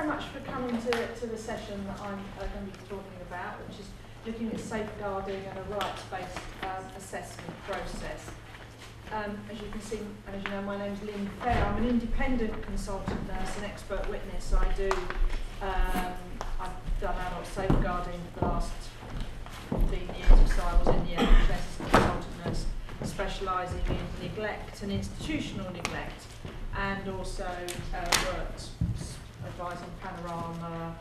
very much for coming to the session that I'm going to be talking about, which is looking at safeguarding and a rights-based assessment process. As you can see, and as you know, my name's Lynne Phair. I'm an independent consultant nurse and expert witness. So I've done adult safeguarding for the last 15 years or so. I was in the NHS as a consultant nurse, specialising in neglect and institutional neglect, and also worked advising Panorama,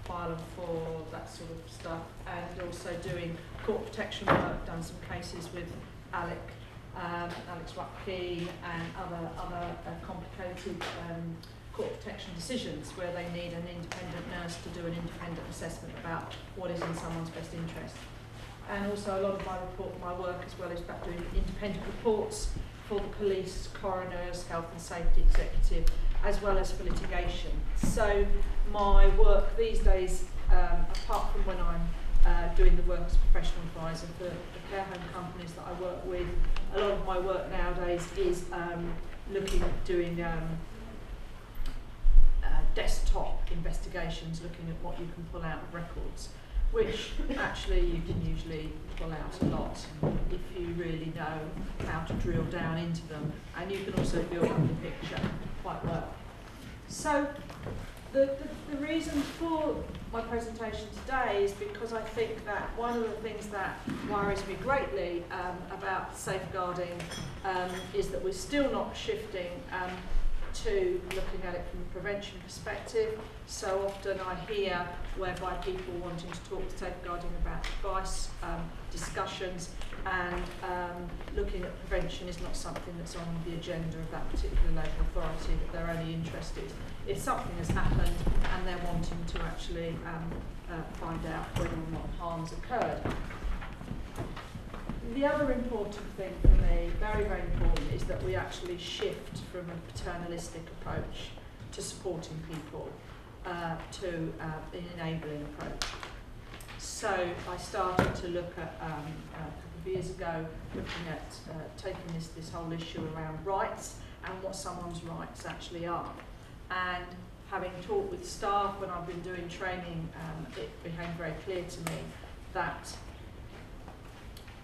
File and Fall, that sort of stuff, and also doing court protection work, done some cases with Alex Ruppke and other complicated court protection decisions where they need an independent nurse to do an independent assessment about what is in someone's best interest. And also a lot of my work as well is about doing independent reports for the police, coroners, health and safety executive, as well as for litigation. So my work these days, apart from when I'm doing the work as a professional advisor for the care home companies that I work with, a lot of my work nowadays is looking at doing desktop investigations, looking at what you can pull out of records, which actually you can usually pull out a lot if you really know how to drill down into them, and you can also build up the picture quite well. So the reason for my presentation today is because I think that one of the things that worries me greatly about safeguarding is that we're still not shifting to looking at it from a prevention perspective. So often I hear whereby people wanting to talk to safeguarding about advice, discussions, and looking at prevention is not something that's on the agenda of that particular local authority, that they're only interested if something has happened and they're wanting to actually find out whether or not harm's occurred. The other important thing for me, very, very important, is that we actually shift from a paternalistic approach to supporting people to an enabling approach. So I started to look at, a couple of years ago, looking at taking this whole issue around rights and what someone's rights actually are. And having talked with staff when I've been doing training, it became very clear to me that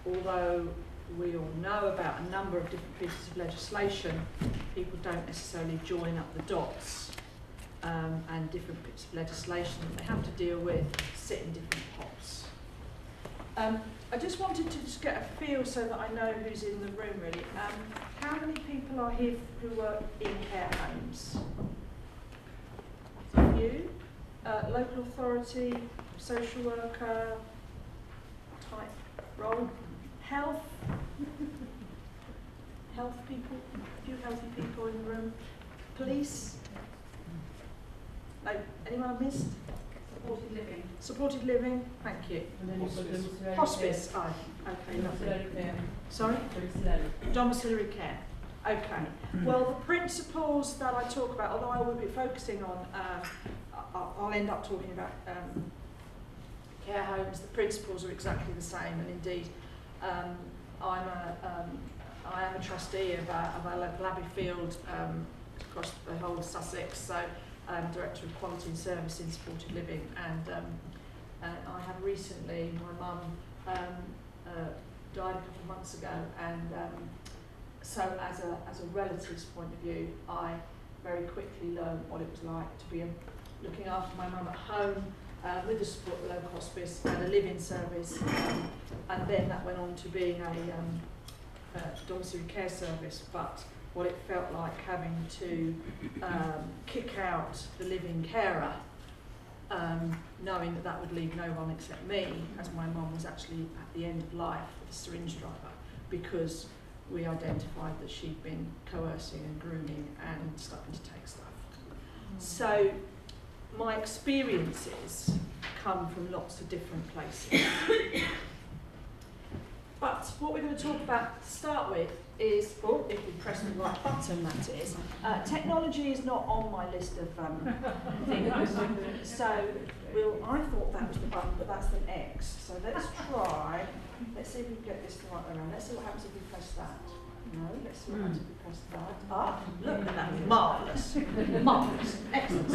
although we all know about a number of different pieces of legislation, people don't necessarily join up the dots, and different bits of legislation that they have to deal with sit in different pots. I just wanted to just get a feel so that I know who's in the room really. How many people are here who work in care homes? A few? Local authority, social worker type role? Health people, a few healthy people in the room. Police? No, anyone I missed? Supported living. Supported living, thank you. And then hospice. Hospice, okay, lovely. Sorry? Domiciliary care. Okay. Well, the principles that I talk about, although I will be focusing on, I'll end up talking about care homes, the principles are exactly the same, and indeed, I am a trustee of our local Abbey Field across the whole of Sussex, so I'm Director of Quality and Service in Supported Living, and I have recently, my mum died a couple of months ago, and so as a relative's point of view, I very quickly learned what it was like to be looking after my mum at home, with the support of the local hospice and a live-in service, and then that went on to being a domiciliary care service, but what it felt like having to kick out the living carer, knowing that that would leave no one except me, as my mum was actually at the end of life with a syringe driver, because we identified that she'd been coercing and grooming and starting to take stuff. So my experiences come from lots of different places. But what we're going to talk about to start with is, oh, if we press the right button, that is, technology is not on my list of things. So I thought that was the button, but that's an X. So let's see if we can get this the right way around. Let's see what happens if we press that. No, let's see what happens if we press that. Ah, look at that, marvellous. Marvellous, excellent.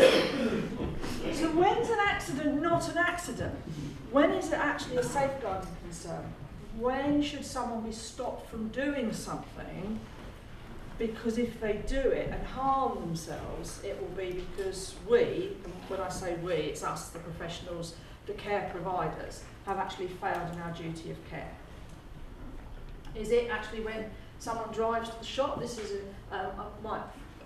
So when's an accident not an accident? When is it actually a safeguarding concern? When should someone be stopped from doing something? Because if they do it and harm themselves, it will be because we, and when I say we, it's us, the professionals, the care providers, have actually failed in our duty of care. Is it actually when someone drives to the shop? This is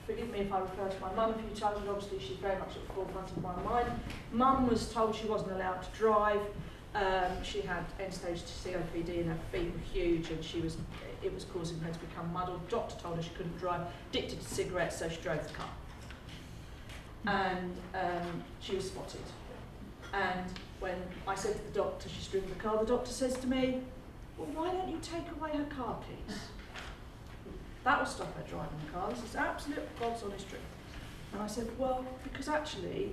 forgive me if I refer to my mum a few times, but obviously she's very much at the forefront of my mind. Mum was told she wasn't allowed to drive. She had end-stage COPD and her feet were huge, and it was causing her to become muddled. The doctor told her she couldn't drive, addicted to cigarettes, so she drove the car. And she was spotted. And when I said to the doctor she's driven the car, the doctor says to me, well, why don't you take away her car keys? That will stop her driving the car. This is absolute God's honest truth. And I said, well, because actually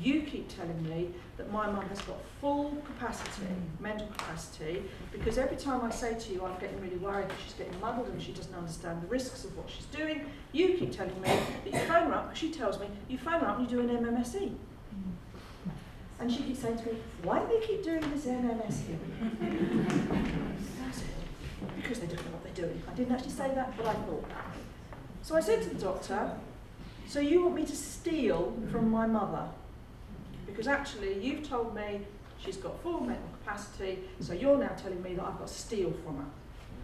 you keep telling me that my mum has got full capacity, mental capacity, because every time I say to you I'm getting really worried that she's getting muddled and she doesn't understand the risks of what she's doing, you keep telling me that you phone her up, she tells me, you phone her up and you do an MMSE. And she keeps saying to me, why do they keep doing this MMSE? Because they don't know what they're doing. I didn't actually say that, but I thought that. So I said to the doctor, so you want me to steal from my mother? Because actually you've told me she's got full mental capacity, so you're now telling me that I've got to steal from her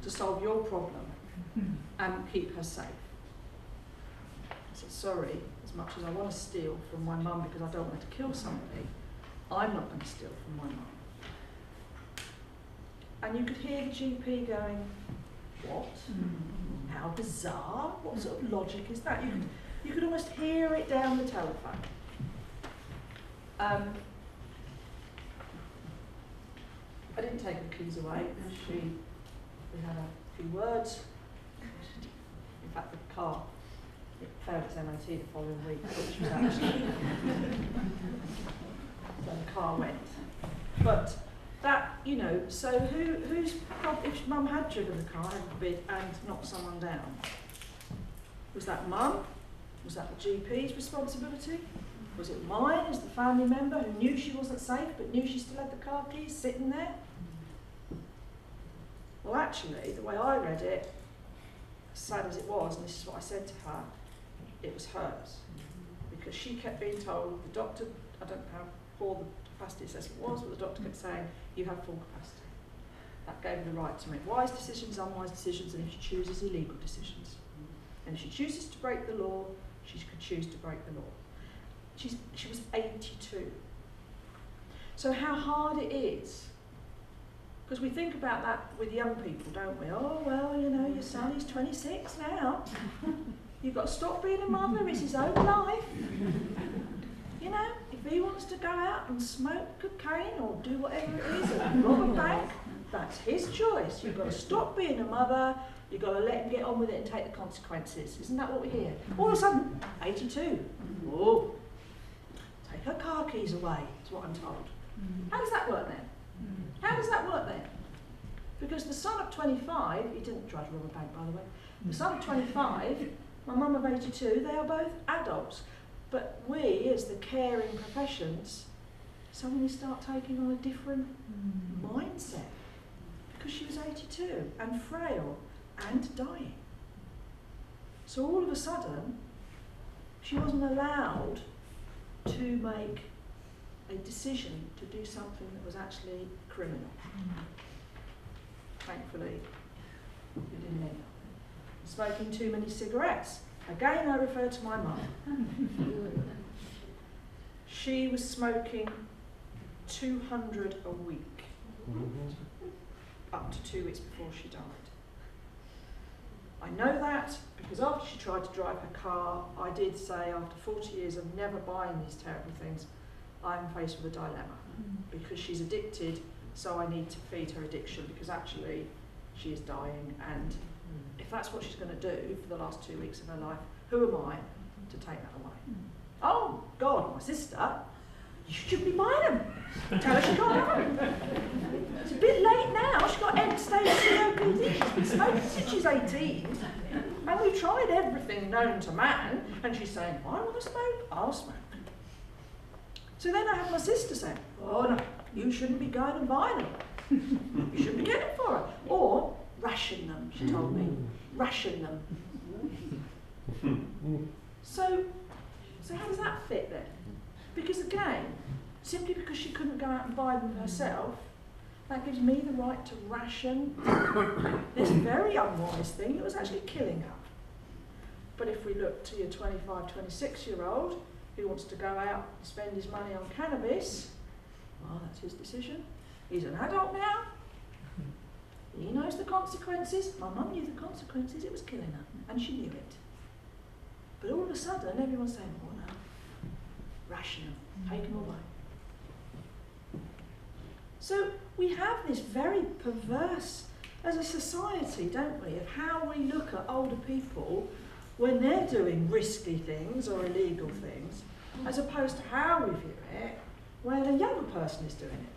to solve your problem and keep her safe. I said, sorry, as much as I want to steal from my mum because I don't want her to kill somebody, I'm not going to steal from my mum. And you could hear the GP going, what? How bizarre? What sort of logic is that? You could almost hear it down the telephone. I didn't take her keys away. We had a few words. In fact, the car, it failed its MOT the following week, which was actually so the car went. But that, you know, so who's if mum had driven the car, heaven forbid, and knocked someone down? Was that mum? Was that the GP's responsibility? Was it mine as the family member who knew she wasn't safe but knew she still had the car keys sitting there? Well, actually, the way I read it, as sad as it was, and this is what I said to her, it was hers. Because she kept being told, the doctor, I don't know how poor the capacity assessment was, but the doctor kept saying, you have full capacity. That gave her the right to make wise decisions, unwise decisions, and if she chooses, illegal decisions. And if she chooses to break the law, she could choose to break the law. She was 82. So how hard it is, because we think about that with young people, don't we? Oh, well, you know, your son is 26 now. You've got to stop being a mother, it's his own life. You know, if he wants to go out and smoke cocaine or do whatever it is and rob a bank, that's his choice. You've got to stop being a mother, you've got to let him get on with it and take the consequences. Isn't that what we hear? All of a sudden, 82. Oh. Take her car keys away, is what I'm told. How does that work then? How does that work then? Because the son of 25, he didn't try to rob a bank, by the way. The son of 25, my mum of 82, they are both adults. But we, as the caring professions, suddenly start taking on a different mindset. Because she was 82 and frail and dying. So all of a sudden, she wasn't allowed to make a decision to do something that was actually criminal. Thankfully, we didn't end up. Smoking too many cigarettes. Again, I refer to my mum. She was smoking 200 a week, up to 2 weeks before she died. I know that because after she tried to drive her car, I did say after 40 years of never buying these terrible things, I'm faced with a dilemma because she's addicted, so I need to feed her addiction because actually she is dying, and if that's what she's going to do for the last 2 weeks of her life, who am I to take that away? Oh, God, my sister, you should be buying them. Tell her she can't have them. It's a bit late now. She's got end-stage COPD. She's been smoking since she's 18. And we've tried everything known to man. And she's saying, I want to smoke, I'll smoke. So then I have my sister saying, oh no, you shouldn't be going and buying them. You shouldn't be getting it for her. Or ration them, she told me. Ration them. So how does that fit then? Because again, simply because she couldn't go out and buy them herself, that gives me the right to ration this very unwise thing that was actually killing her. But if we look to your 25, 26-year-old who wants to go out and spend his money on cannabis, well, that's his decision. He's an adult now. He knows the consequences. My mum knew the consequences. It was killing her, and she knew it. But all of a sudden, everyone's saying, oh no, ration them, take them away. So we have this very perverse, as a society, don't we, of how we look at older people when they're doing risky things or illegal things, as opposed to how we view it when a younger person is doing it.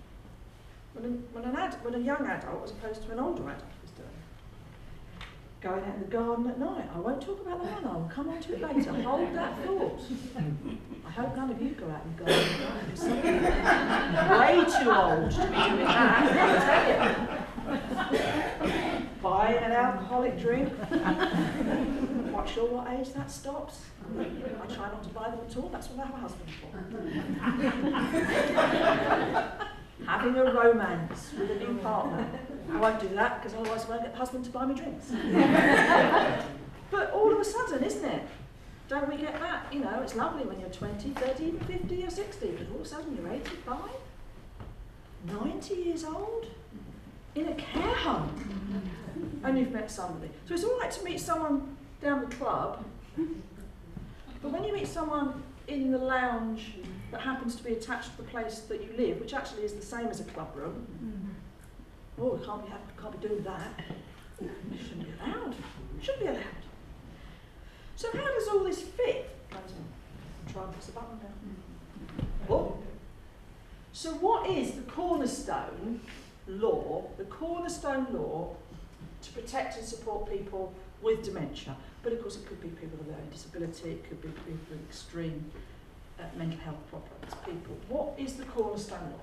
When a young adult as opposed to an older adult is doing it. Going out in the garden at night. I won't talk about that one, I will come on to it later. Hold that thought. I hope none of you go out in the garden at night, because some of you are way too old to be doing that, I tell you. Buying an alcoholic drink. I'm not sure what age that stops. I try not to buy them at all, that's what I have a husband for. Having a romance with a new partner. I won't do that because otherwise I won't get the husband to buy me drinks. But all of a sudden, isn't it? Don't we get that? You know, it's lovely when you're 20, 30, even 50 or 60, but all of a sudden you're 85, 90 years old, in a care home, and you've met somebody. So it's all right to meet someone down the club, but when you meet someone in the lounge that happens to be attached to the place that you live, which actually is the same as a club room. Oh, we can't be doing that. It shouldn't be allowed. Shouldn't be allowed. So how does all this fit? I'm trying to press the button now. Oh. So what is the cornerstone law to protect and support people with dementia? But of course it could be people with learning disability, it could be people with extreme mental health problems, people. What is the cornerstone law?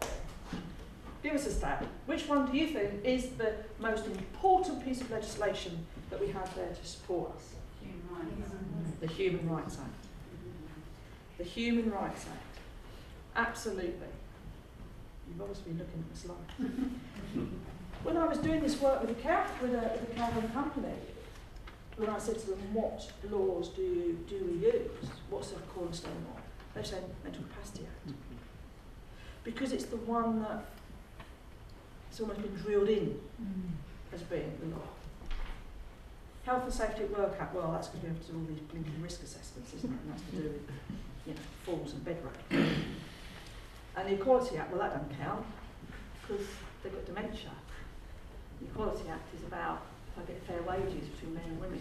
Give us a stat. Which one do you think is the most important piece of legislation that we have there to support us? Human rights. The Human Rights Act. The Human Rights Act. Absolutely. You've obviously been looking at the slide. When I was doing this work with a care home company, when I said to them, what laws do we use? What's the cornerstone law? They said Mental Capacity Act. Because it's the one that it's almost been drilled in as being the law. Health and Safety at Work Act, well, that's because we have to do all these blinking risk assessments, isn't it? And that's to do with, falls and bed rape. And the Equality Act, well, that doesn't count because they've got dementia. The Equality Act is about if I get fair wages between men and women,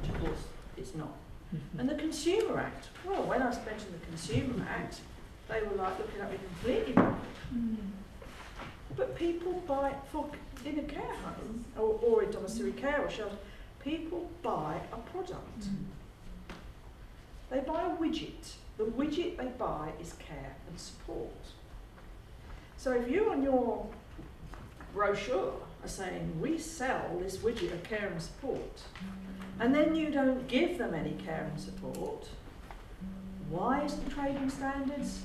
which of course it's not. And the Consumer Act, well, when I mentioned the Consumer Act, they were like looking at me completely wrong. But people buy, in a care home, or in domiciliary care or shelter, people buy a product. They buy a widget. The widget they buy is care and support. So if you on your brochure are saying, we sell this widget of care and support, and then you don't give them any care and support, why is the trading standards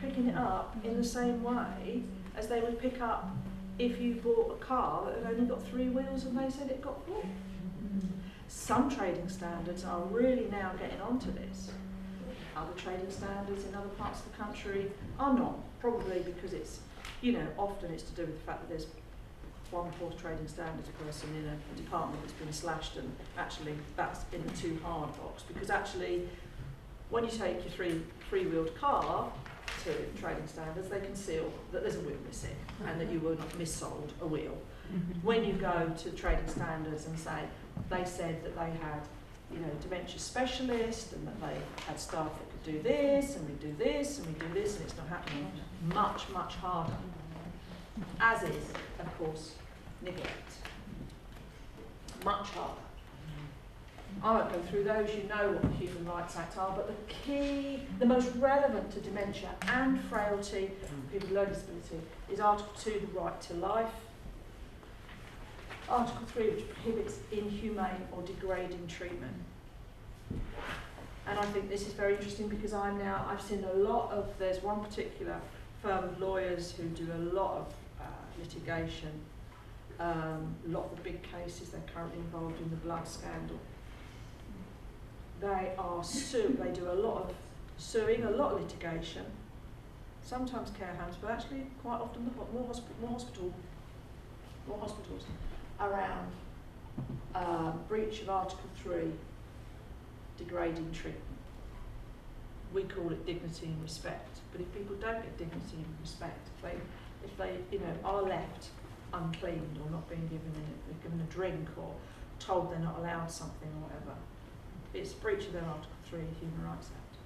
picking it up in the same way as they would pick up if you bought a car that had only got 3 wheels and they said it got 4? Some trading standards are really now getting onto this. Other trading standards in other parts of the country are not, probably because it's, often it's to do with the fact that there's 1/4 trading standards person in a department that's been slashed, and actually that's in the too hard box, because actually when you take your three-wheeled car to trading standards, they can see that there's a wheel missing and that you were not missold a wheel. when you go to trading standards and say, they said that they had, you know, dementia specialist and that they had staff that could do this and we do this and we do this and it's not happening, much, much harder. As is, of course, neglect. Much harder. I won't go through those, you know what the Human Rights Act are, but the key, the most relevant to dementia and frailty, people with low disability, is Article 2, the right to life. Article 3, which prohibits inhumane or degrading treatment. And I think this is very interesting because I've seen a lot of, there's one particular firm of lawyers who do a lot of litigation, a lot of the big cases, they're currently involved in the blood scandal. They are they do a lot of suing, a lot of litigation, sometimes care homes, but actually quite often more hospitals around breach of Article 3, degrading treatment. We call it dignity and respect, but if people don't get dignity and respect, if they you know, are left uncleaned or not being given a drink or told they're not allowed something or whatever, it's a breach of their Article 3 Human Rights Act.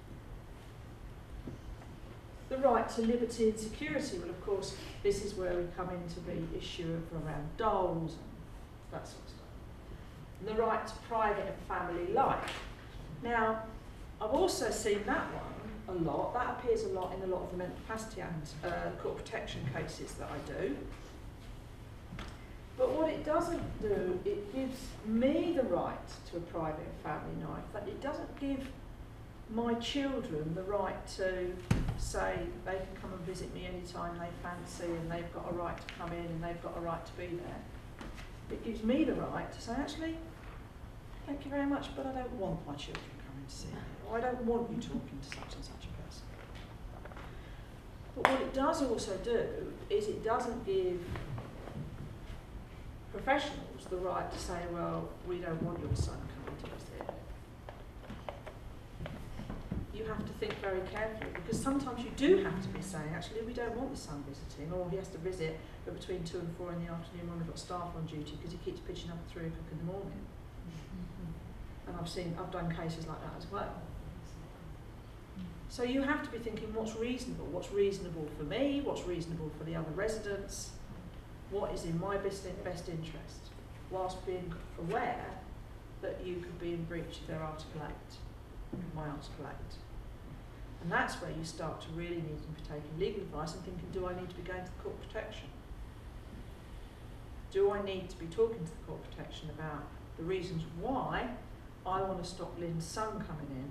The right to liberty and security, well of course this is where we come into the issue of around dolls and that sort of stuff. And the right to private and family life. Now, I've also seen that one a lot, that appears a lot in a lot of the Mental Capacity Act court protection cases that I do. But what it doesn't do, it gives me the right to a private and family life, but it doesn't give my children the right to say they can come and visit me anytime they fancy and they've got a right to come in and they've got a right to be there. It gives me the right to say, actually, thank you very much, but I don't want my children coming to see me, or I don't want you talking to such and such a person. But what it does also do is it doesn't give professionals the right to say, well, we don't want your son coming to us here. You have to think very carefully, because sometimes you do have to be saying, actually, we don't want the son visiting, or he has to visit but between 2 and 4 in the afternoon when we've got staff on duty because he keeps pitching up at 3 o'clock in the morning. And I've done cases like that as well. So you have to be thinking, what's reasonable for me, what's reasonable for the other residents, what is in my best interest, whilst being aware that you could be in breach of their Article 8, my Article 8. And that's where you start to really need to be taking legal advice and thinking, do I need to be going to the court protection? Do I need to be talking to the court protection about the reasons why I want to stop Lynne's son coming in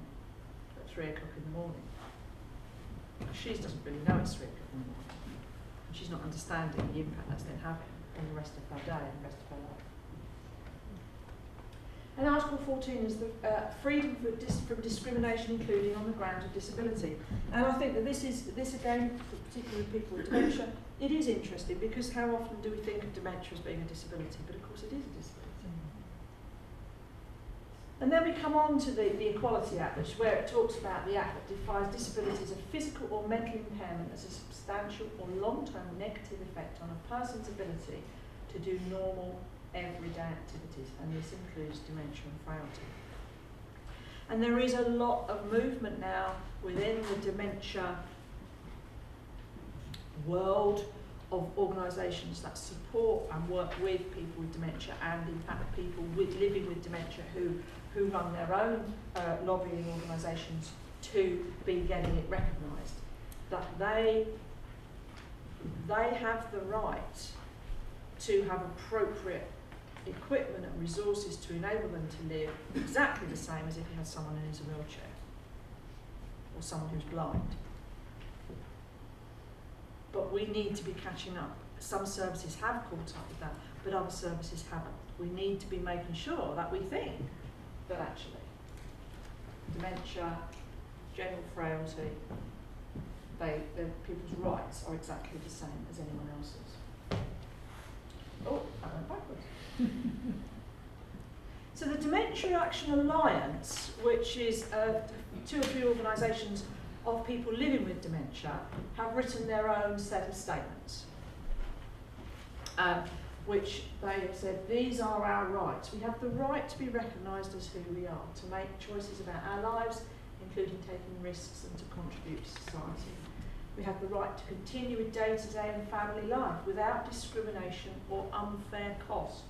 at 3 o'clock in the morning? She doesn't really know it's 3 o'clock in the morning. And she's not understanding the impact that's then having on the rest of her day and the rest of her life. And Article 14 is the freedom from discrimination, including on the ground of disability. And I think that this again, particularly with people with dementia, it is interesting because how often do we think of dementia as being a disability? But of course it is a disability. And then we come on to the Equality Act, which is where it talks about the act that defines disability as a physical or mental impairment as a substantial or long-term negative effect on a person's ability to do normal everyday activities, and this includes dementia and frailty. And there is a lot of movement now within the dementia world of organisations that support and work with people with dementia, and in fact people living with dementia who run their own lobbying organisations to be getting it recognised, that they have the right to have appropriate equipment and resources to enable them to live exactly the same as if you had someone who's in a wheelchair or someone who's blind. But we need to be catching up. Some services have caught up with that, but other services haven't. We need to be making sure that we think that actually dementia, general frailty, people's rights are exactly the same as anyone else's. Oh, I went backwards. So the Dementia Action Alliance, which is 2 or 3 organisations of people living with dementia, have written their own set of statements. which they have said, these are our rights. We have the right to be recognised as who we are, to make choices about our lives, including taking risks and to contribute to society. We have the right to continue with day-to-day and family life without discrimination or unfair cost.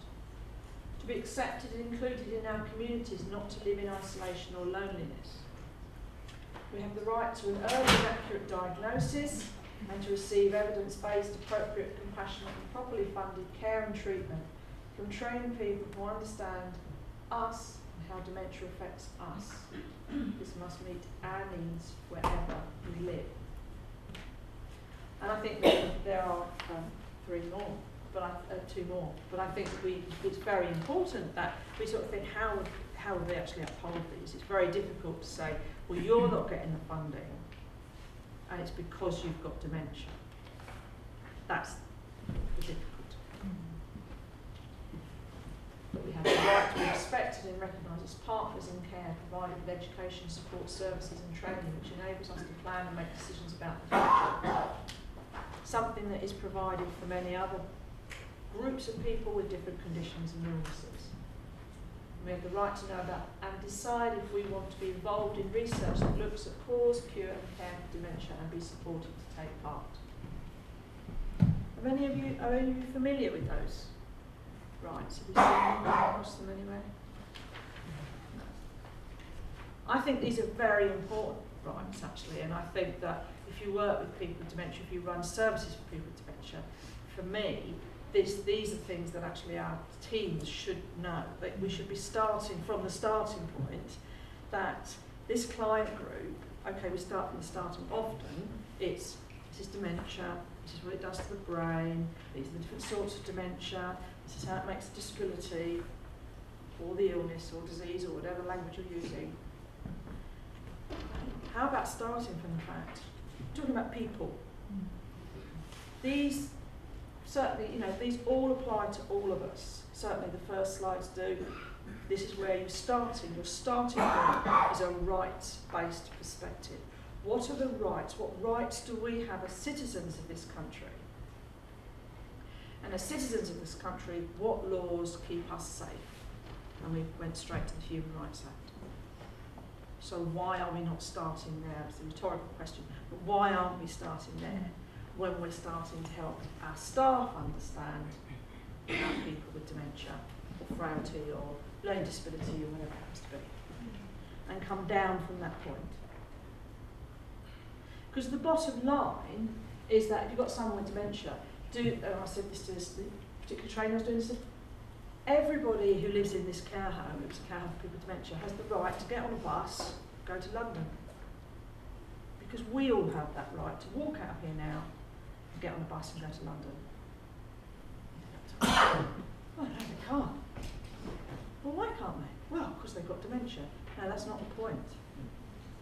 To be accepted and included in our communities, not to live in isolation or loneliness. We have the right to an early and accurate diagnosis and to receive evidence-based, appropriate, compassionate and properly funded care and treatment from trained people who understand us and how dementia affects us. This must meet our needs wherever we live. And I think that there are two more, but I think it's very important that we sort of think, how will they actually uphold these? It's very difficult to say, well, you're not getting the funding and it's because you've got dementia. That's the difficulty. But we have the right to be respected and recognised as partners in care, provided with education, support services and training, which enables us to plan and make decisions about the future. Something that is provided for many other groups of people with different conditions and illnesses. We have the right to know about and decide if we want to be involved in research that looks at cause, cure and care for dementia and be supported to take part. Are any of you familiar with those rights? Have you seen them across them anywhere? No. I think these are very important rights actually, and I think that if you work with people with dementia, if you run services for people with dementia, for me, these are things that actually our teams should know. That we should be starting from the starting point, that this client group, okay, we start from the starting. Often this is dementia, this is what it does to the brain, these are the different sorts of dementia, this is how it makes a disability, or the illness or disease or whatever language you're using. How about starting from the fact? Talking about people. These certainly, these all apply to all of us. Certainly the first slides do. This is where you're starting. Your starting point is a rights-based perspective. What are the rights? What rights do we have as citizens of this country? And as citizens of this country, what laws keep us safe? And we went straight to the Human Rights Act. So why are we not starting there? It's a rhetorical question, but why aren't we starting there when we're starting to help our staff understand about people with dementia or frailty or learning disability or whatever it happens to be, and come down from that point? Because the bottom line is that if you've got someone with dementia, and I said this to the particular trainer I was doing this, everybody who lives in this care home, it's a care home for people with dementia, has the right to get on a bus, go to London. Because we all have that right to walk out here now, get on a bus and go to London. Oh no, they can't. Well, why can't they? Well, because they've got dementia. No, that's not the point.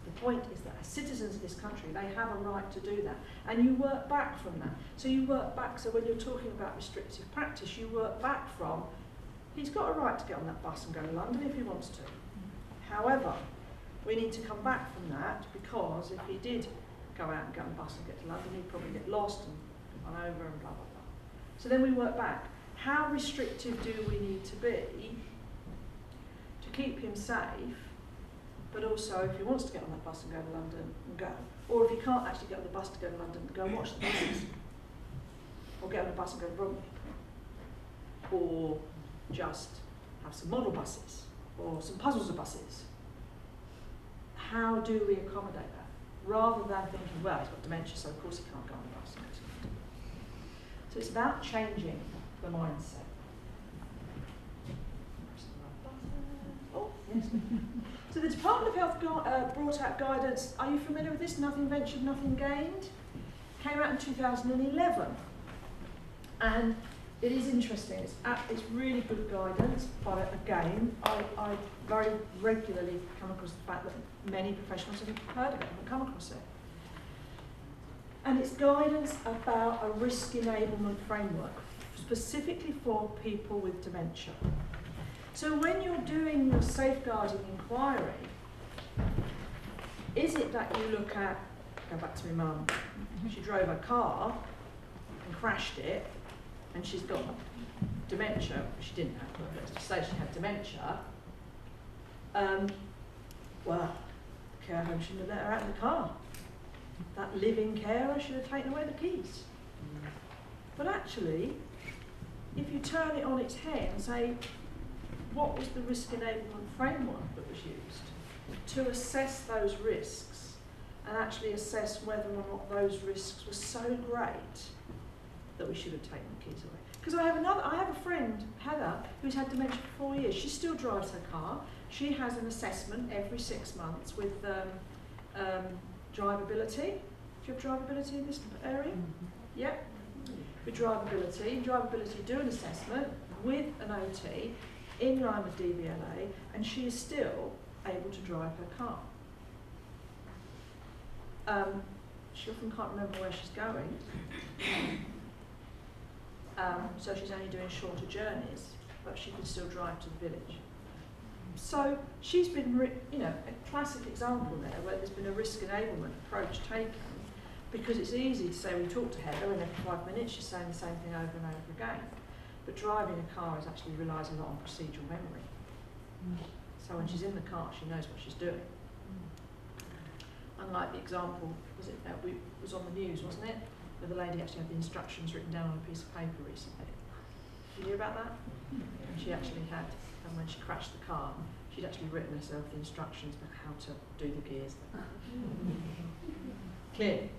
The point is that as citizens of this country, they have a right to do that. And you work back from that. So you work back, so when you're talking about restrictive practice, you work back from, he's got a right to get on that bus and go to London if he wants to. However, we need to come back from that, because if he did go out and get on a bus and get to London, he'd probably get lost and run over and blah, blah, blah. So then we work back. How restrictive do we need to be to keep him safe, but also if he wants to get on that bus and go to London, and go. Or if he can't actually get on the bus to go to London, go and watch the buses. Or get on the bus and go to Bromley. Or just have some model buses, or some puzzles of buses. How do we accommodate that? Rather than thinking, well, he's got dementia, so of course he can't go on the bus. So it's about changing the mindset. Oh, yes. So the Department of Health brought out guidance. Are you familiar with this? Nothing ventured, nothing gained. Came out in 2011. And it is interesting. It's really good guidance, but again, I very regularly come across the fact that many professionals haven't heard of it, haven't come across it. And it's guidance about a risk enablement framework, specifically for people with dementia. So when you're doing your safeguarding inquiry, is it that you look at, go back to my mum, she drove a car and crashed it, and she's got dementia, she didn't have, but let's just say she had dementia, well, the care home shouldn't have let her out of the car. That living carer should have taken away the keys. But actually, if you turn it on its head and say, what was the risk enablement framework that was used to assess those risks and actually assess whether or not those risks were so great that we should have taken the keys away. Because I have a friend, Heather, who's had dementia for 4 years. She still drives her car. She has an assessment every 6 months with drivability. Do you have drivability in this area? Yeah. With drivability do an assessment with an OT in line with DVLA, and she is still able to drive her car. She often can't remember where she's going, so she's only doing shorter journeys, but she can still drive to the village. So she's been, a classic example there where there's been a risk enablement approach taken, because it's easy to say, we talk to Heather and every 5 minutes she's saying the same thing over and over again. But driving a car actually relies a lot on procedural memory. So when she's in the car, she knows what she's doing. Unlike the example, was on the news, wasn't it? Where the lady actually had the instructions written down on a piece of paper recently. Did you hear about that? And she actually had, and when she crashed the car, she'd actually written herself the instructions about how to do the gears. Clearly,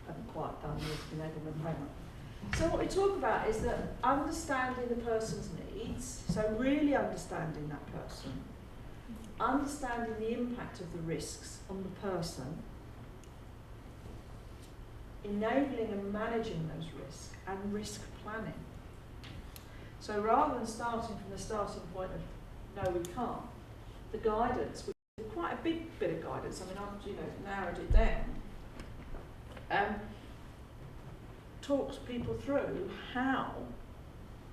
haven't quite done the risk enablement framework. So what we talk about is that understanding the person's needs, so really understanding that person, understanding the impact of the risks on the person, enabling and managing those risks, and risk planning. So rather than starting from the starting point of no, we can't, the guidance, which is quite a big bit of guidance, I mean, I've narrowed it down, talks people through how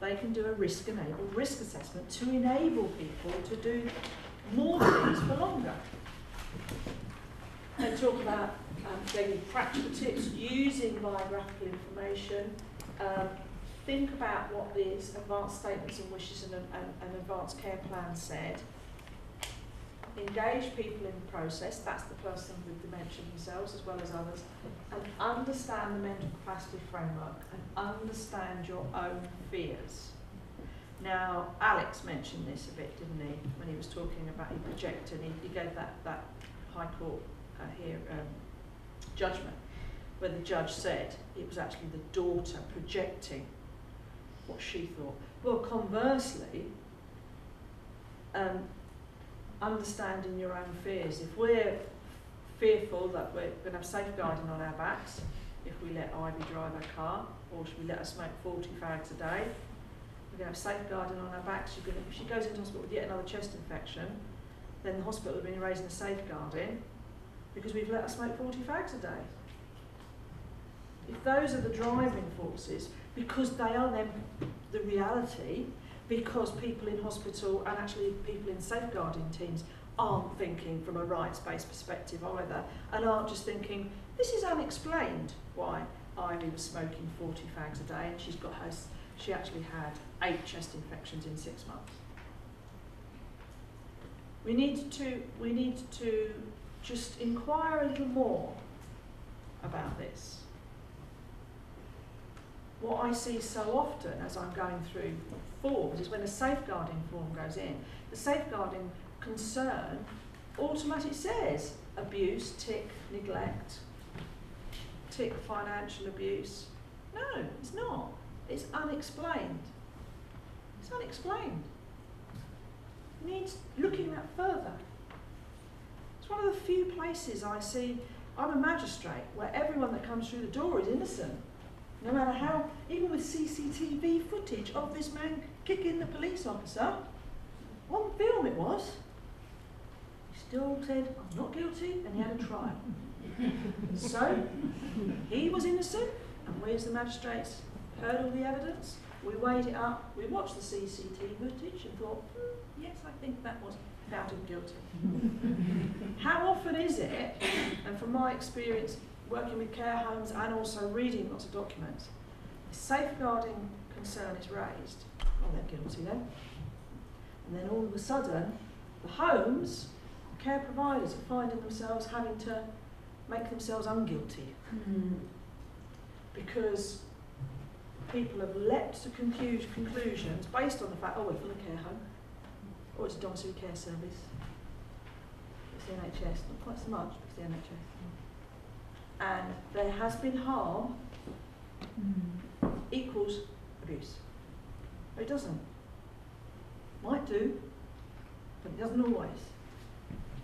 they can do a risk-enabled risk assessment to enable people to do more things for longer. They talk about giving practical tips, using biographical information, think about what these advanced statements and wishes and advanced care plan said, engage people in the process, that's the person with dementia themselves as well as others, and understand the mental capacity framework and understand your own fears. Now, Alex mentioned this a bit, didn't he, when he was talking about he projected, he gave that High Court judgment, where the judge said it was actually the daughter projecting what she thought. Well, conversely, understanding your own fears. If we're fearful that we're going to have safeguarding on our backs, if we let Ivy drive her car, or should we let her smoke 40 fags a day, we're going to have safeguarding on our backs. If she goes into hospital with yet another chest infection, then the hospital will be raising a safeguarding because we've let her smoke 40 fags a day. If those are the driving forces, because they are then the reality, because people in hospital and actually people in safeguarding teams aren't thinking from a rights-based perspective either, and aren't just thinking, this is unexplained why Ivy was smoking 40 fags a day and she actually had 8 chest infections in 6 months. We need to just inquire a little more about this. What I see so often as I'm going through forms is when a safeguarding form goes in, the safeguarding concern automatically says abuse, tick, neglect, tick, financial abuse. No, it's not. It's unexplained. It's unexplained. It needs looking at further. It's one of the few places I see, I'm a magistrate, where everyone that comes through the door is innocent. No matter how, even with CCTV footage of this man kicking the police officer, on film it was, he still said, I'm not guilty, and he had a trial. So, he was innocent, and we as the magistrates heard all the evidence, we weighed it up, we watched the CCTV footage and thought, yes, I think that was found him guilty. How often is it, and from my experience working with care homes and also reading lots of documents, a safeguarding concern is raised, oh, they're guilty then. And then all of a sudden, the homes, care providers are finding themselves having to make themselves unguilty. Because people have leapt to conclusions based on the fact, oh, we're from a care home, or it's a domiciliary care service, it's the NHS, not quite so much, but it's the NHS. And there has been harm equals abuse. But it doesn't. Might do, but it doesn't always.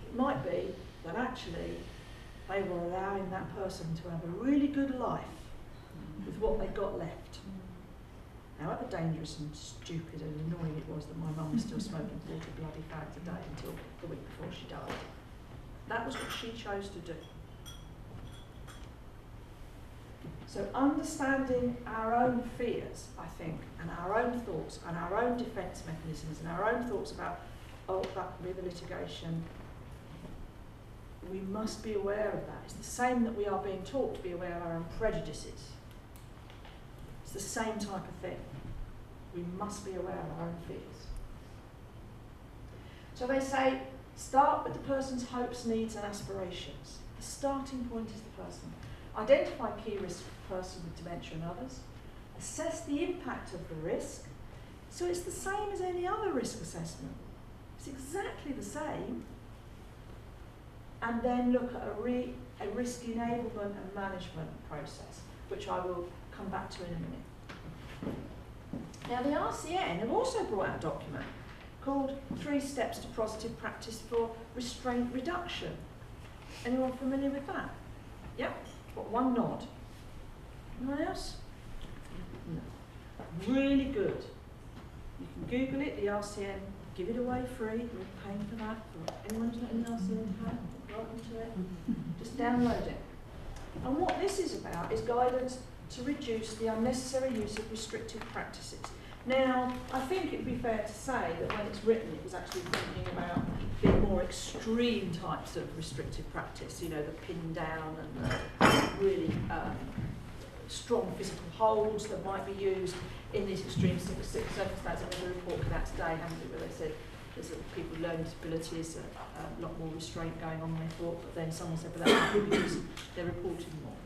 It might be that actually they were allowing that person to have a really good life with what they got left. However dangerous and stupid and annoying it was that my mum was still smoking 40 bloody fags a day until the week before she died. That was what she chose to do. So understanding our own fears, I think, and our own thoughts and our own defence mechanisms and our own thoughts about, oh, that could be the litigation, we must be aware of that. It's the same that we are being taught to be aware of our own prejudices. It's the same type of thing. We must be aware of our own fears. So they say, start with the person's hopes, needs and aspirations. The starting point is the person. Identify key risk for the person with dementia and others. Assess the impact of the risk. So it's the same as any other risk assessment. It's exactly the same. And then look at a risk enablement and management process, which I will come back to in a minute. Now the RCN have also brought out a document called 3 Steps to Positive Practice for Restraint Reduction. Anyone familiar with that? Yep, got one nod. Anyone else? No. Really good. You can Google it, the RCN, give it away free, we're paying for that. For anyone who's not in the RCN to have, welcome to it. Just download it. And what this is about is guidance to reduce the unnecessary use of restrictive practices. Now, I think it would be fair to say that when it's written, it was actually thinking about the more extreme types of restrictive practice, you know, the pin down and the really strong physical holds that might be used in these extreme circumstances. I remember a report came out today, haven't we, where they said there's people with learning disabilities, a lot more restraint going on than they thought, but then someone said, but that's because they're reporting more.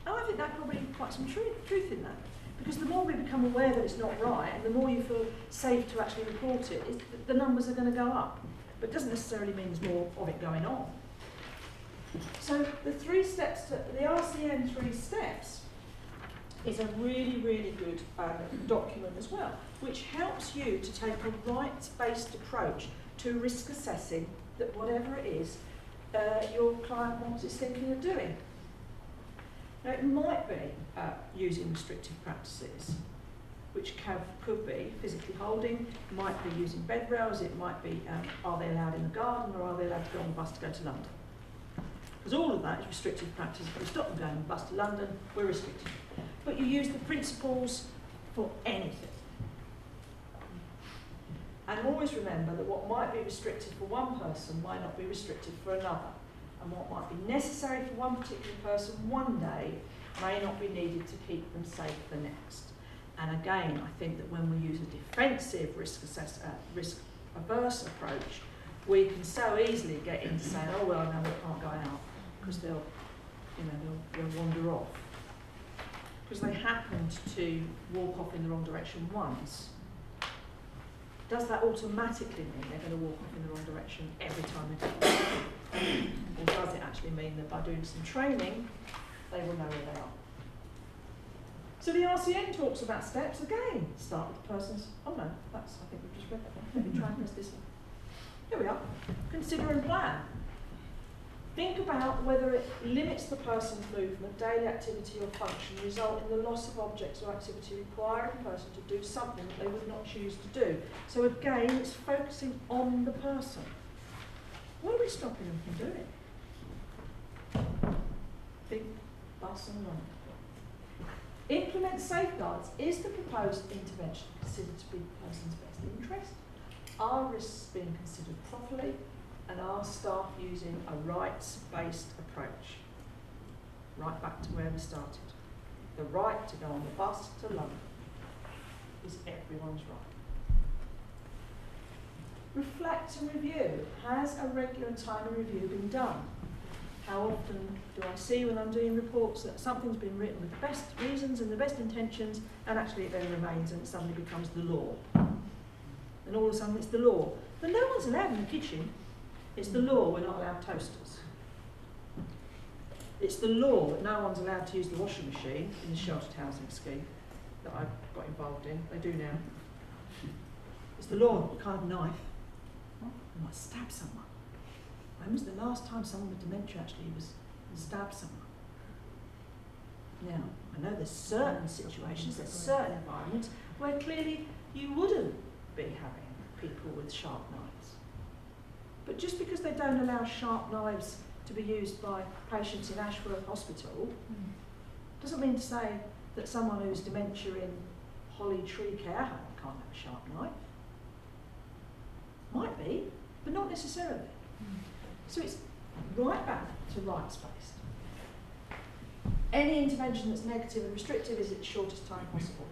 And I think that probably quite some truth in that. Because the more we become aware that it's not right, and the more you feel safe to actually report it, the numbers are going to go up. But it doesn't necessarily mean there's more of it going on. So the 3 steps, the RCN 3 steps, is a really, really good document as well, which helps you to take a rights-based approach to risk assessing that whatever it is your client is thinking of doing. Now, it might be using restrictive practices, which could be physically holding, it might be using bed rails, it might be are they allowed in the garden or are they allowed to go on the bus to go to London? Because all of that is restrictive practice. If we stop them going on the bus to London, we're restricted. But you use the principles for anything. And always remember that what might be restricted for one person might not be restricted for another. And what might be necessary for one particular person one day may not be needed to keep them safe the next. And again, I think that when we use a defensive risk-averse approach, we can so easily get into saying, oh well, no, we can't go out because they'll wander off. Because they happened to walk off in the wrong direction once. Does that automatically mean they're going to walk off in the wrong direction every time they go? Or does it actually mean that by doing some training, they will know where they are? So the RCN talks about steps again. Start with the person's, oh no, I think we've just read that one. Let me try and press this one. Here we are. Consider and plan. Think about whether it limits the person's movement, daily activity or function, result in the loss of objects or activity requiring the person to do something that they would not choose to do. So again, it's focusing on the person. What are we stopping them from doing? Big bus and run. Implement safeguards. Is the proposed intervention considered to be the person's best interest? Are risks being considered properly? And are staff using a rights-based approach? Right back to where we started. The right to go on the bus to London is everyone's right. reflect and review. Has a regular and timely review been done? How often do I see when I'm doing reports that something's been written with the best reasons and the best intentions, and actually it then remains and it suddenly becomes the law? And all of a sudden it's the law. But no one's allowed in the kitchen. It's the law we're not allowed toasters. It's the law that no one's allowed to use the washing machine in the sheltered housing scheme that I got involved in. They do now. It's the law you can't have a knife. You might stab someone. When was the last time someone with dementia actually was stabbed someone? Now, I know there's certain situations, there's certain environments where clearly you wouldn't be having people with sharp knives. But just because they don't allow sharp knives to be used by patients in Ashworth Hospital doesn't mean to say that someone who's dementia in Holly Tree Care Home can't have a sharp knife. Might be, but not necessarily. So it's right back to rights-based. Any intervention that's negative and restrictive is at the shortest time possible.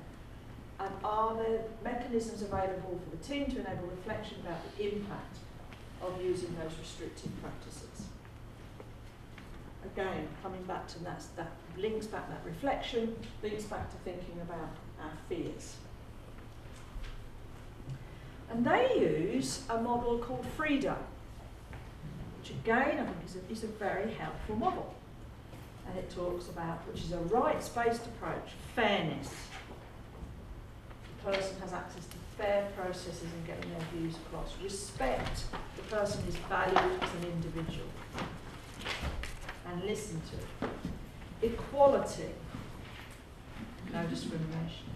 And are there mechanisms available for the team to enable reflection about the impact of using those restrictive practices? Again, coming back to that links back that reflection, links back to thinking about our fears. And they use a model called FREEDA, which again I think is a very helpful model. And it talks about, which is a rights-based approach, fairness. The person has access to fair processes in getting their views across. Respect, the person is valued as an individual and listened to. Equality, no discrimination.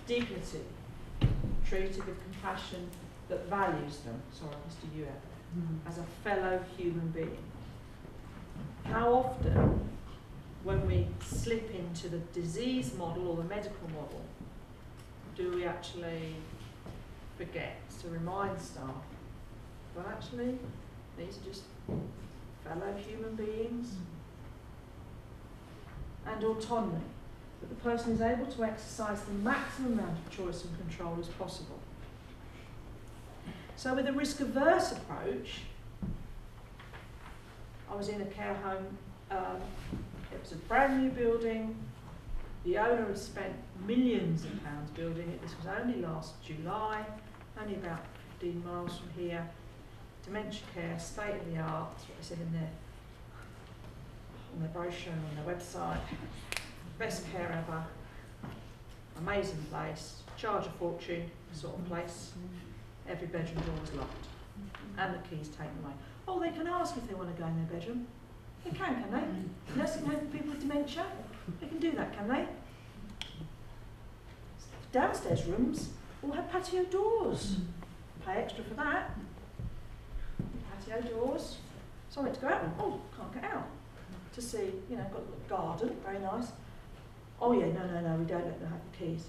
Dignity, treated with compassion that values them, sorry Mr. Ewer, as a fellow human being. How often, when we slip into the disease model or the medical model, do we actually forget to remind staff, well actually, these are just fellow human beings? And autonomy, that the person is able to exercise the maximum amount of choice and control as possible. So with a risk-averse approach, I was in a care home, it was a brand new building, the owner had spent millions of pounds building it, this was only last July, only about 15 miles from here, dementia care, state of the art, that's what they said in their, on their brochure and on their website, best care ever, amazing place, charge a fortune sort of place, every bedroom door was locked and the keys taken away. Oh, they can ask if they want to go in their bedroom. They can they? Nursing home for people with dementia? They can do that, can they? Downstairs rooms all have patio doors. Pay extra for that. Patio doors. Somewhere to go out with. Oh, can't get out. To see, you know, got a garden, very nice. Oh yeah, no, we don't let them have the keys.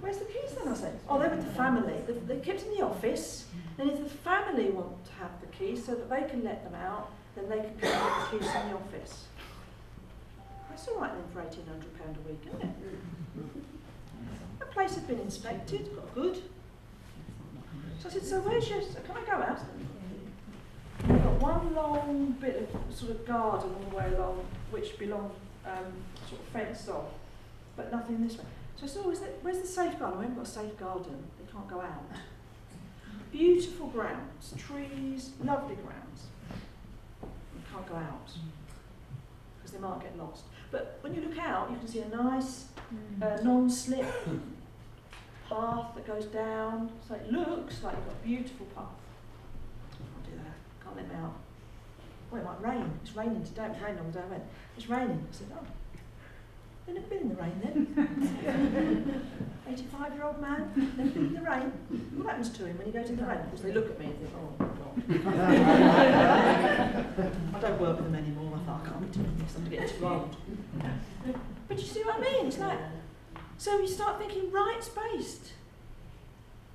Where's the keys then, I said? Oh, they're with the family. They're kept in the office. Then if the family want to have the keys so that they can let them out, then they can come and get the keys from the office. That's all right then for £1,800 a week, isn't it? That place had been inspected, got good. So I said, so where's your, so can I go out? We've got one long bit of sort of garden all the way along, which belonged sort of fenced off, but nothing this way. So I said, oh, where's the safe garden? We haven't got a safe garden, they can't go out. Beautiful grounds, trees, lovely grounds. You can't go out, because they might get lost. But when you look out, you can see a nice non-slip path that goes down, so it looks like you've got a beautiful path. Can't do that, can't let them out. Well, it might rain, it's raining today, it's raining all day, I went, it's raining. I said, oh, they've never been in the rain then. 85-year-old man, never been in the rain. What happens to him when he goes in the rain? Because they look at me and think, oh my God. I don't work with them anymore, I thought, I can't be doing this, I'm getting too old. But you see what I mean? It's like, so you start thinking rights-based.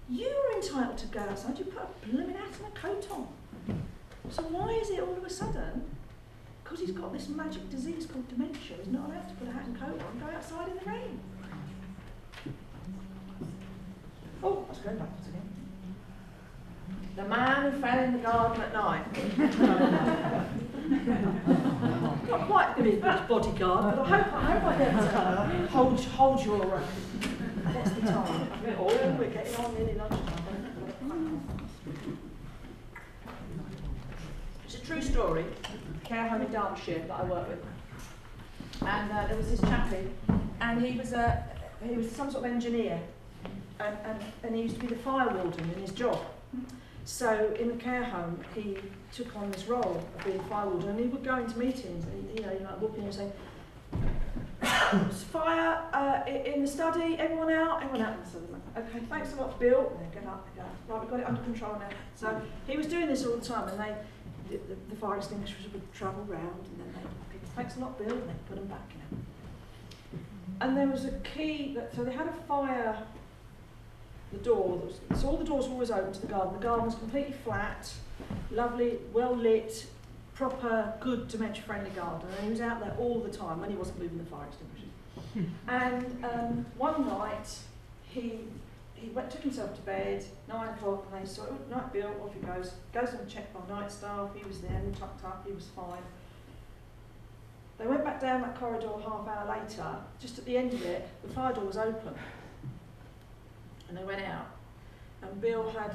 You're entitled to go outside, you put a blooming hat and a coat on. So why is it all of a sudden, because he's got this magic disease called dementia, he's not allowed to put a hat and coat on and go outside in the rain? Oh, I was going backwards again. The man who fell in the garden at night. Not quite going to be a good bodyguard, but I hope I get to hold your. What's the time? We're getting on nearly lunchtime. It's a true story. Care home in Derbyshire that I work with, and there was this chappie, and he was some sort of engineer, and he used to be the fire warden in his job. So in the care home, he took on this role of being fire warden, and he would go into meetings, and he'd like walk in and say, "Fire in the study, everyone out in the study." Okay, thanks a lot, Bill. And they're going up, right, we've got it under control now. So he was doing this all the time, and the fire extinguishers would travel round, and then they thanks a lot, Bill, and they put them back, And there was a key so they had a fire. The door, so all the doors were always open to the garden. The garden was completely flat, lovely, well lit, proper, good, dementia-friendly garden. And he was out there all the time when he wasn't moving the fire extinguishers. And one night, he took himself to bed, 9 o'clock, and they saw, "Oh, night, Bill," off he goes. Goes and checked by night staff. He was there, all tucked up. He was fine. They went back down that corridor half hour later. Just at the end of it, the fire door was open. And they went out, and Bill had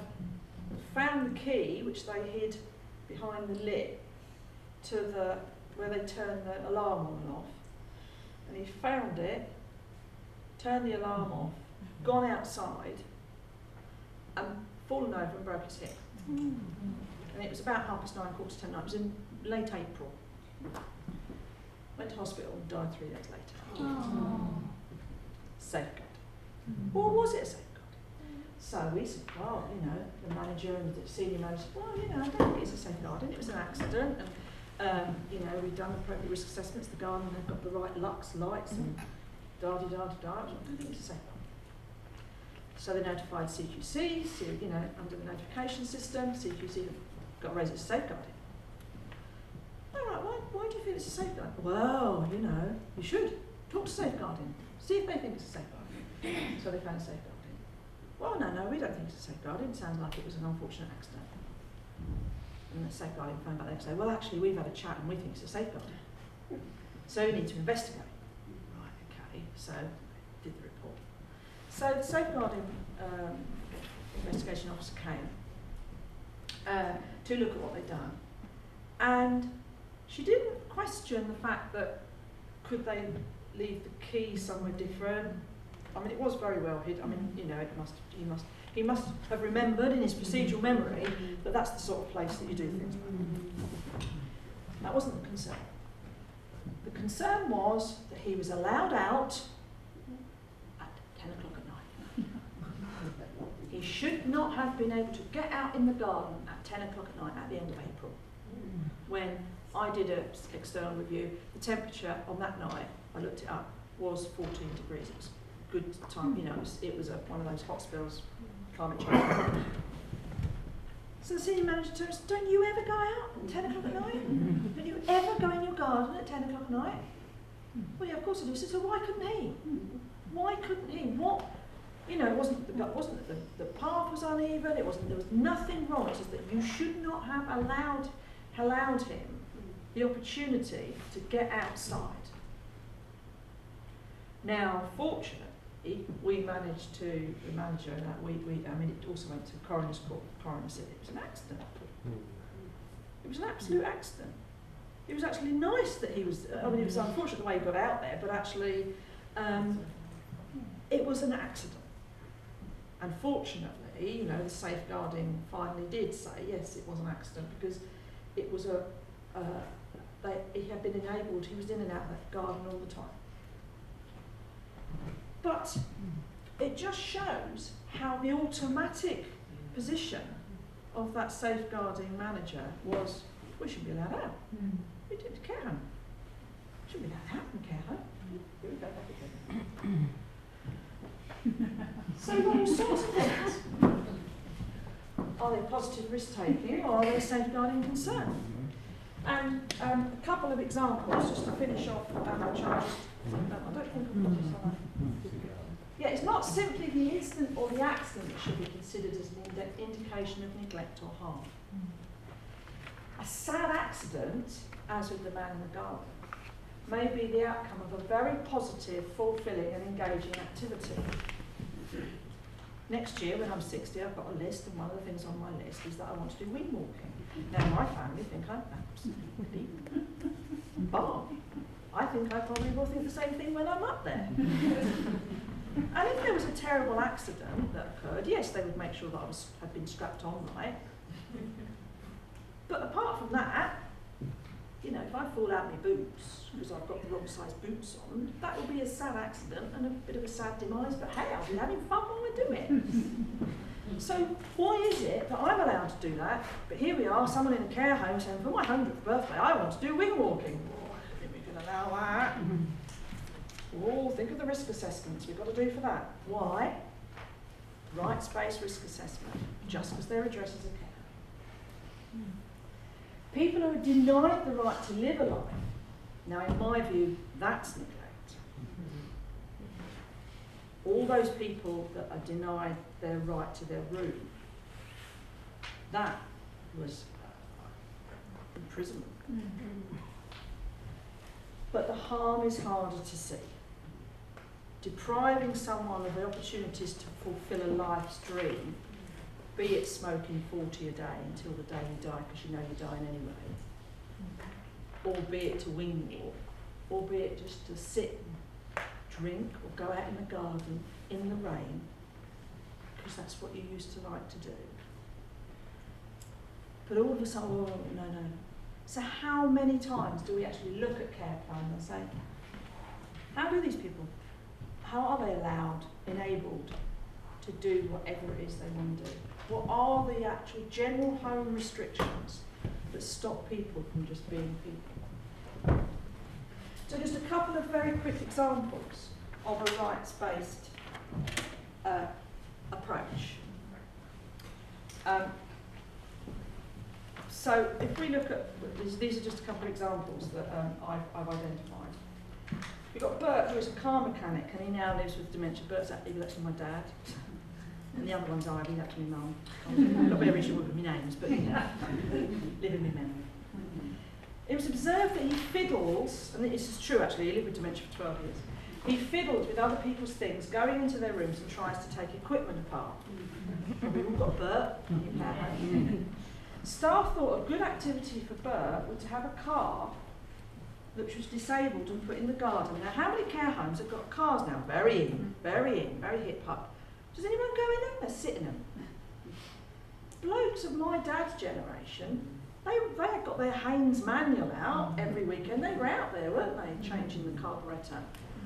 found the key, which they hid behind the lid, to where they turned the alarm on and off. And he found it, turned the alarm off, gone outside, and fallen over and broke his hip. And it was about 9:30, 10:15. It was in late April. Went to hospital and died 3 days later. Safeguard. Or was it a safeguard? So we said, well, the manager and the senior manager said, well, I don't think it's a safeguarding, it was an accident, and we've done appropriate risk assessments, the garden had got the right lux lights, and da-di-da-da-da, I don't think it's a safeguarding. So they notified CQC, under the notification system, CQC got to raise it as safeguarding. All right, why do you think it's a safeguarding? Well, you should talk to safeguarding, see if they think it's a safeguarding. So they found a safeguarding. Well, no, we don't think it's a safeguarding. It sounds like it was an unfortunate accident. And the safeguarding phoned back there and said, well, actually, we've had a chat and we think it's a safeguarding. So we need to investigate. Right, okay, so did the report. So the safeguarding investigation officer came to look at what they'd done. And she didn't question the fact that could they leave the key somewhere different. I mean, it was very well hid. I mean, he must have remembered in his procedural memory that that's the sort of place that you do things like. That wasn't the concern. The concern was that he was allowed out at 10 o'clock at night. He should not have been able to get out in the garden at 10 o'clock at night at the end of April. When I did an external review, the temperature on that night, I looked it up, was 14 degrees. It was good time, it was one of those hot spells, climate change. So the senior manager told us, don't you ever go out at 10 o'clock at night? Don't you ever go in your garden at 10 o'clock at night? Well, yeah, of course I do. So why couldn't he? Why couldn't he? What? It wasn't that the path was uneven, there was nothing wrong. It's just that you should not have allowed him the opportunity to get outside. Now, fortunately, we managed to, the manager, and it also went to coroner's court. The coroner said it was an accident. It was an absolute accident. It was actually nice that he was, it was unfortunate the way he got out there, but actually, it was an accident. And fortunately, the safeguarding finally did say, yes, it was an accident, because it was he had been enabled, he was in and out of that garden all the time. But it just shows how the automatic position of that safeguarding manager was, we shouldn't be allowed out. We did care home. Shouldn't be allowed out in care home. Here we go back again. So all sorts of things. Are they positive risk taking, or are they safeguarding concern? And a couple of examples, just to finish off, which I don't think I've got this on. Yeah, it's not simply the incident or the accident that should be considered as an indication of neglect or harm. A sad accident, as with the man in the garden, may be the outcome of a very positive, fulfilling and engaging activity. Next year, when I'm 60, I've got a list, and one of the things on my list is that I want to do wing walking. Now, my family think I'm absolutely bomb. I think I probably will think the same thing when I'm up there. And if there was a terrible accident that occurred, yes, they would make sure that I had been strapped on right. But apart from that, you know, if I fall out my boots because I've got the wrong size boots on, that will be a sad accident and a bit of a sad demise, but hey, I'll be having fun while I do it. So why is it that I'm allowed to do that, but here we are, someone in a care home saying, for my 100th birthday, I want to do wing walking. Oh, I think we can allow that. Oh, think of the risk assessments we've got to do for that. Why? Rights-based risk assessment, just because their address is a care home. People who are denied the right to live a life, now in my view, that's neglect. All those people that are denied their right to their room, that was imprisonment. But the harm is harder to see. Depriving someone of the opportunities to fulfil a life's dream, be it smoking 40 a day until the day you die, because you know you're dying anyway, or be it to wing walk, or be it just to sit and drink or go out in the garden in the rain, because that's what you used to like to do. But all of a sudden, oh, no. So how many times do we actually look at care plan and say, how do these people, how are they allowed, enabled to do whatever it is they want to do? What are the actual general home restrictions that stop people from just being people? So just a couple of very quick examples of a rights-based approach. So if we look at, these are just a couple of examples that I've identified. We've got Bert, who is a car mechanic, and he now lives with dementia. Bert's actually my dad. And the other one's Ivy, that's my mum. I'm not very sure with my names, but you know, living with memory. It was observed that he fiddles, and this is true actually, he lived with dementia for 12 years. He fiddles with other people's things, going into their rooms and tries to take equipment apart. We've all got Bert in your care home. Staff thought a good activity for Bert was to have a car which was disabled and put in the garden. Now, how many care homes have got cars now? Very hip hop. Does anyone go in them? They sit in them. Blokes of my dad's generation, they had got their Haynes manual out every weekend. They were out there, weren't they, changing the carburettor,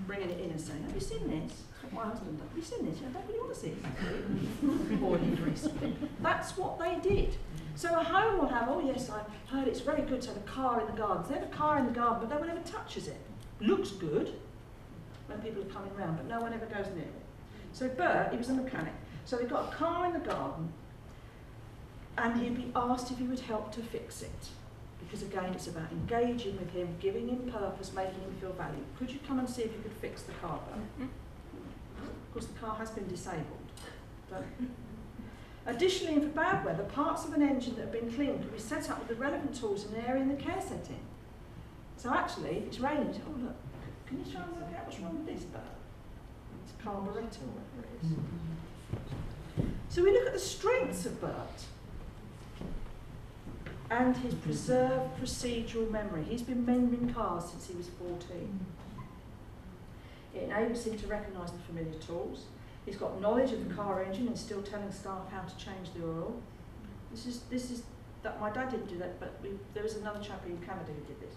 bringing it in and saying, have you seen this? That's what my husband does. Have you seen this? I don't really want to see it. Or he'd recently. That's what they did. So a home will have, oh yes, I heard it's very good to have a car in the garden. So they have a car in the garden, but no one ever touches it. Looks good when people are coming round, but no one ever goes near it. So Bert, he was a mechanic. So he got a car in the garden, and he'd be asked if he would help to fix it. Because again, it's about engaging with him, giving him purpose, making him feel valued. Could you come and see if you could fix the car, Bert? Of course, the car has been disabled. Additionally, for bad weather, parts of an engine that have been cleaned could be set up with the relevant tools in an area in the care setting. So actually, it's raining. Oh look, can you try and work out what's wrong with this, Bert? It's a carburettor, or whatever it is. So we look at the strengths of Bert and his preserved procedural memory. He's been mending cars since he was 14. It enables him to recognise the familiar tools. He's got knowledge of the car engine and still telling staff how to change the oil. This is that my dad didn't do that, but there was another chap in Canada who did this.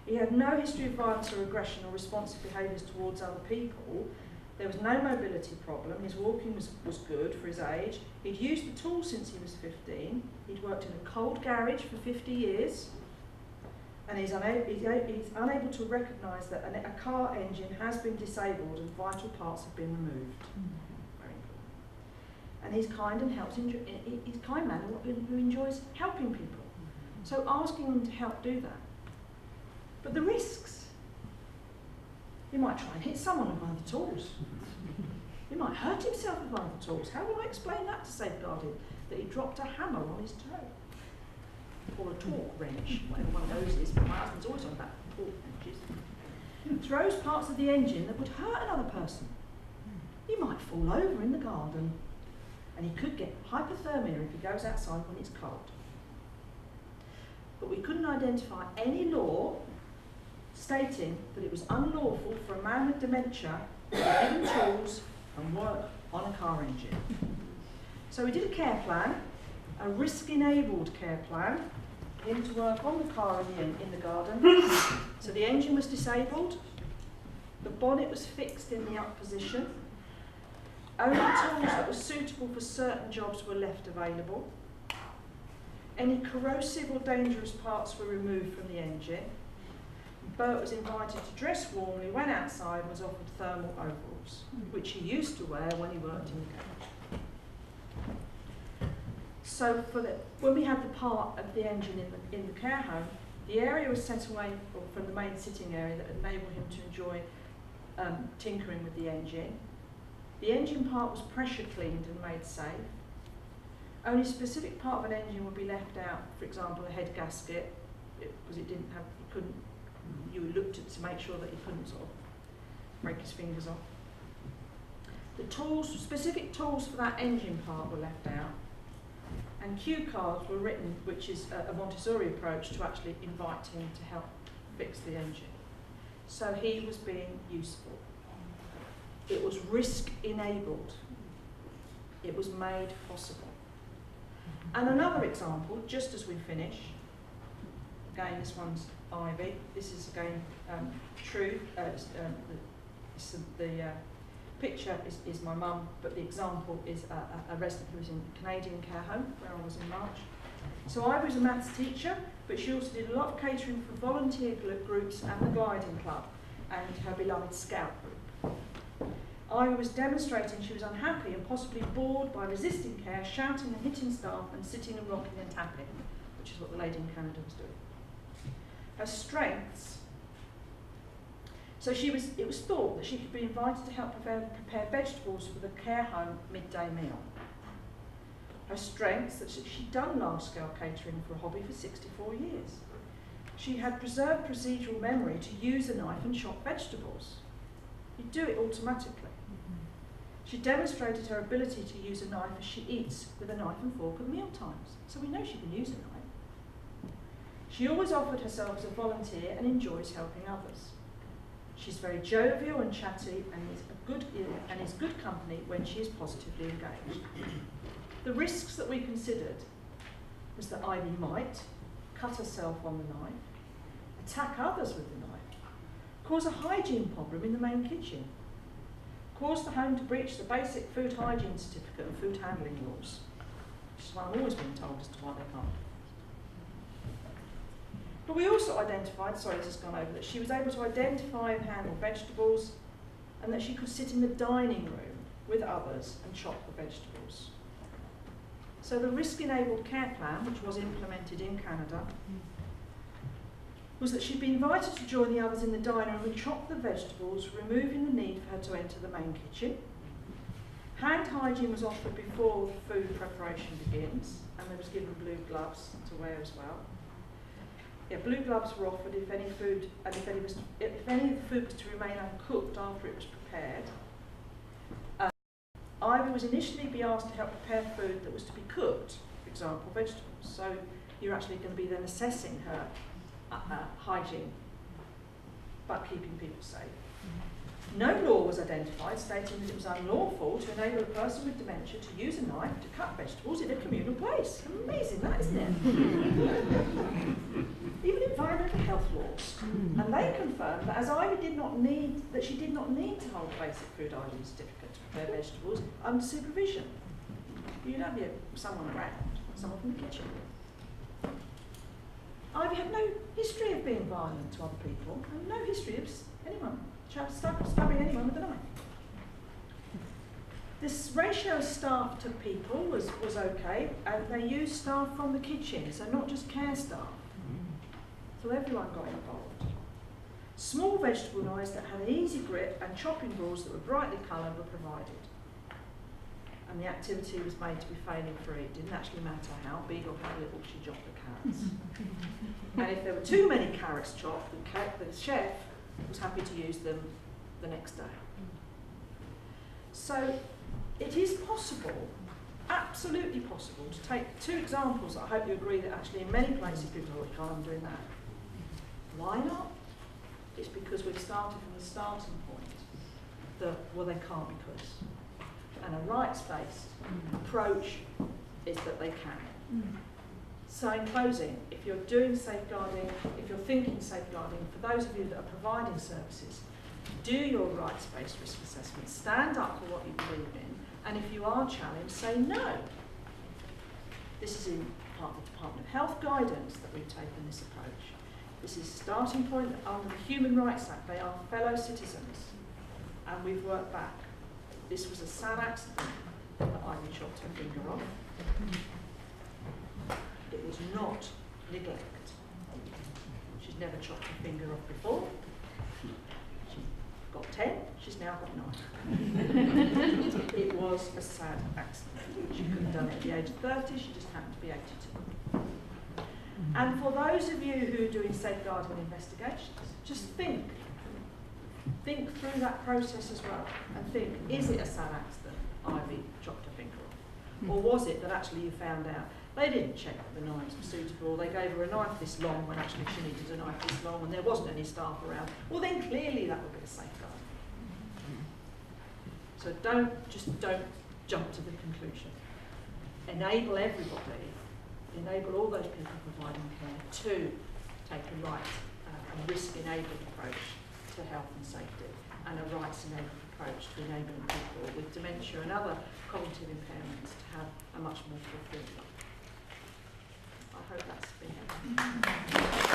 He had no history of violence or aggression or responsive behaviours towards other people. There was no mobility problem. His walking was good for his age. He'd used the tools since he was 15. He'd worked in a cold garage for 50 years. And he's unable to recognise that a car engine has been disabled and vital parts have been removed. Very important. And he's kind and he's a kind man who enjoys helping people. So asking him to help do that. But the risks. You might try and hit someone with one of the tools. He might hurt himself with one of the tools. How will I explain that to safeguard him? That he dropped a hammer on his toe? Or a torque wrench, whatever one of those is, but my husband's always on about torque wrenches. Throws parts of the engine that would hurt another person. He might fall over in the garden, and he could get hypothermia if he goes outside when it's cold. But we couldn't identify any law stating that it was unlawful for a man with dementia to be given tools and work on a car engine. So we did a care plan, a risk-enabled care plan, for him to work on the car in the garden. So the engine was disabled, the bonnet was fixed in the up position, only tools that were suitable for certain jobs were left available. Any corrosive or dangerous parts were removed from the engine. Bert was invited to dress warmly, went outside and was offered thermal overalls, which he used to wear when he worked in the garage. So when we had the part of the engine in the care home, the area was set away from the main sitting area that enabled him to enjoy tinkering with the engine. The engine part was pressure cleaned and made safe. Only a specific part of an engine would be left out, for example, a head gasket, because it didn't have, you looked at to make sure that he couldn't sort of break his fingers off. The tools, specific tools for that engine part were left out, and cue cards were written, which is a Montessori approach to actually invite him to help fix the engine. So he was being useful. It was risk-enabled. It was made possible. And another example, just as we finish, again this one's Ivy, this is again true, the picture is my mum, but the example is a resident who was in a Canadian care home where I was in March. So Ivy was a maths teacher, but she also did a lot of catering for volunteer groups and the gliding club and her beloved scout group. Ivy was demonstrating she was unhappy and possibly bored by resisting care, shouting and hitting staff and sitting and rocking and tapping, which is what the lady in Canada was doing. Her strengths. So it was thought that she could be invited to help prepare vegetables for the care home midday meal. Her strengths, that she'd done large-scale catering for a hobby for 64 years. She had preserved procedural memory to use a knife and chop vegetables. You'd do it automatically. She demonstrated her ability to use a knife as she eats with a knife and fork at meal times, so we know she can use a knife. She always offered herself as a volunteer and enjoys helping others. She's very jovial and chatty and is good company when she is positively engaged. The risks that we considered was that Ivy might cut herself on the knife, attack others with the knife, cause a hygiene problem in the main kitchen, cause the home to breach the basic food hygiene certificate and food handling rules, which is what I've always been told as to why they can't. But we also identified, this has gone over, that she was able to identify and handle vegetables and that she could sit in the dining room with others and chop the vegetables. So the risk-enabled care plan, which was implemented in Canada, was that she'd be invited to join the others in the dining room and chop the vegetables, removing the need for her to enter the main kitchen. Hand hygiene was offered before the food preparation begins, and they was given blue gloves to wear as well. Yeah, blue gloves were offered if any food, and if any of the food was to remain uncooked after it was prepared. Ivy was initially be asked to help prepare food that was to be cooked, for example, vegetables. So you're actually going to be then assessing her hygiene, but keeping people safe. No law was identified stating that it was unlawful to enable a person with dementia to use a knife to cut vegetables in a communal place. Amazing that, isn't it? Even environmental health laws. And they confirmed that as Ivy did not need to hold a basic food hygiene certificate to prepare vegetables under supervision. You'd have someone around, someone from the kitchen. Ivy had no history of being violent to other people, and no history of anyone stabbing anyone with a knife. This ratio of staff to people was okay, and they used staff from the kitchen, so not just care staff. So everyone got involved. Small vegetable knives that had an easy grip and chopping boards that were brightly coloured were provided. and the activity was made to be failure free. It didn't actually matter how big or how little she chopped the carrots. And if there were too many carrots chopped, the chef was happy to use them the next day. So it is possible, absolutely possible, to take two examples that I hope you agree that actually in many places people are like, oh, I'm doing that. Why not? It's because we've started from the starting point that, well, they can't because. And a rights-based approach is that they can. So in closing, if you're doing safeguarding, if you're thinking safeguarding, for those of you that are providing services, do your rights-based risk assessment, stand up for what you believe in, and if you are challenged, say no. This is in part of the Department of Health guidance that we've taken this approach. This is a starting point under the Human Rights Act. They are fellow citizens, and we've worked back. This was a sad accident that Ivy chopped her finger off. It was not neglect. She's never chopped her finger off before. She got 10, she's now got 9. It was a sad accident. She could have done it at the age of 30, she just happened to be 82. And for those of you who are doing safeguarding investigations, just think through that process as well, and think, is it a sad accident Ivy chopped her finger off? Or was it that actually you found out they didn't check that the knives were suitable, they gave her a knife this long when actually she needed a knife this long and there wasn't any staff around? Well then clearly that would be a safeguard. So don't jump to the conclusion. Enable everybody, enable all those people providing care to take a right and risk-enabled approach to health and safety, and a rights-enabled approach to enabling people with dementia and other cognitive impairments to have a much more fulfilled life. I hope that's been helpful.